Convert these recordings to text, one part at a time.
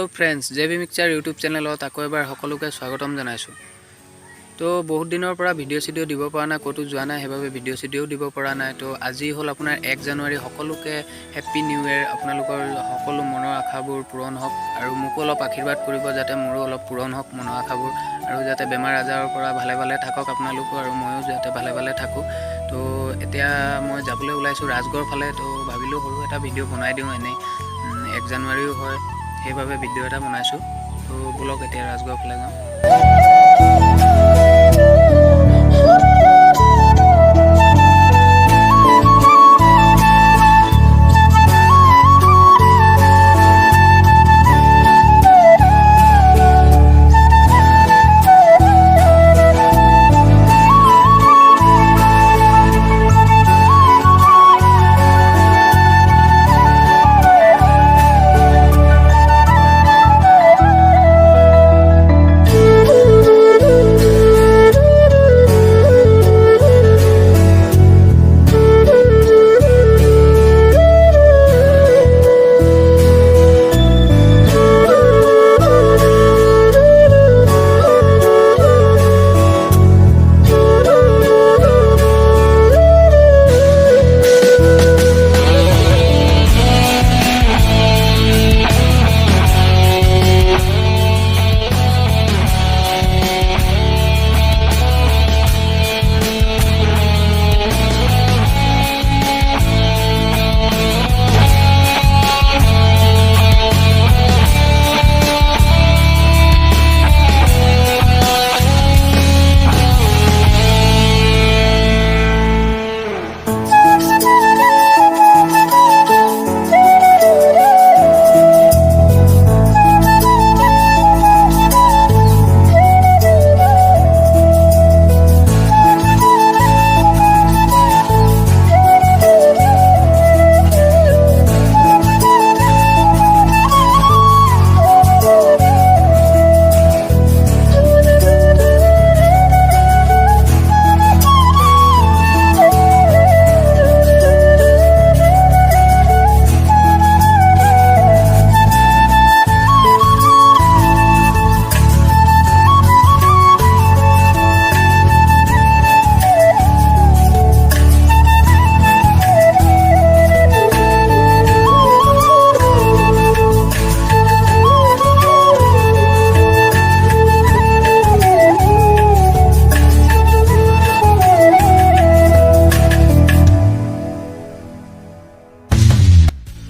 Hello friends जेबी mixture YouTube चेनेলত आको एबार सकलोके स्वागतम जनाइছোঁ। तो बहुत दिनर পৰা ভিডিঅ' চিডিঅ' দিব পৰা নাই, ক'তো যোৱা নাই, সেইভাবে ভিডিঅ' চিডিঅ'ও দিব পৰা নাই। তো আজি হ'ল আপোনাৰ 1 জানুৱাৰী। সকলোকে হেপ্পী নিউ ইয়েৰ। আপোনালোকৰ সকলো মনৰ আশাবোৰ পূৰণ হওক আৰু মোকো অলপ আশীৰ্বাদ কৰিব যাতে মোৰো অলপ পূৰণ হওক মনৰ আশাবোৰ, আৰু যাতে বেমাৰ আজাৰৰ পৰা ভালে ভালে থাকক আপোনালোকো আৰু ময়ো যাতে ভালে ভালে থাকোঁ। তো এতিয়া মই যাবলৈ ওলাইছোঁ ৰাজগড় ফালে। তো ভাবিলোঁ সৰু এটা ভিডিঅ' বনাই দিওঁ, এনেই 1 জানুৱাৰীও হয় সেইভাবে ভিডিঅ' এটা বনাইছোঁ। তো বলক এতিয়া ৰাজগড় ফালে যাওঁ।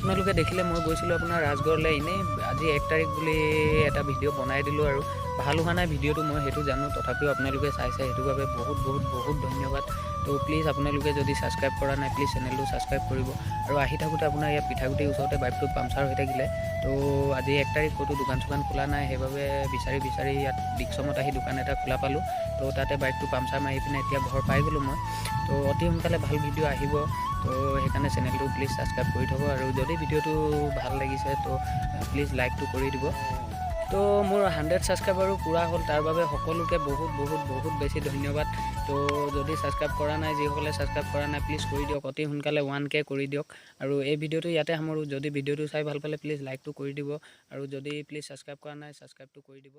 আপোনালোকে দেখিলে মই গৈছিলোঁ আপোনাৰ ৰাজগড়লৈ এনেই। আজি 1 তাৰিখ বুলি এটা ভিডিঅ' বনাই দিলোঁ, আৰু ভাল হোৱা নাই ভিডিঅ'টো মই সেইটো জানো, তথাপিও আপোনালোকে চাইছে, সেইটো বাবে বহুত বহুত বহুত ধন্যবাদ। তো প্লিজ আপোনালোকে যদি ছাবস্ক্ৰাইব কৰা নাই প্লিজ চেনেলটো ছাবস্ক্ৰাইব কৰিব। আৰু আহি থাকোঁতে আপোনাৰ ইয়াত পিঠাগুটিৰ ওচৰতে বাইকটো পামচাৰ হৈ থাকিলে। তো আজি 1 তাৰিখ ক'তো দোকান চোকান খোলা নাই, সেইবাবে বিচাৰি ইয়াত ডিকচমত আহি দোকান এটা খোলা পালোঁ। তো তাতে বাইকটো পামচাৰ মাৰি পিনে এতিয়া ঘৰ পাই গ'লোঁ মই। তো অতি সোনকালে ভাল ভিডিঅ' আহিব, তো সেইকাৰণে চেনেলটো প্লিজ ছাবস্ক্ৰাইব কৰি থ'ব। আৰু যদি ভিডিঅ'টো ভাল লাগিছে তো প্লিজ লাইকটো কৰি দিব। তো মোৰ 100 ছাবস্ক্ৰাইবাৰো পূৰা হ'ল, তাৰ বাবে সকলোকে বহুত বহুত বহুত বেছি ধন্যবাদ। তো যদি ছাবস্ক্ৰাইব কৰা নাই, যিসকলে ছাবস্ক্ৰাইব কৰা নাই প্লিজ কৰি দিয়ক, অতি সোনকালে 1K কৰি দিয়ক। আৰু এই ভিডিঅ'টো ইয়াতে সামৰোঁ। যদি ভিডিঅ'টো চাই ভাল পালে প্লিজ লাইকটো কৰি দিব, আৰু যদি প্লিজ ছাবস্ক্ৰাইব কৰা নাই ছাবস্ক্ৰাইবটো কৰি দিব।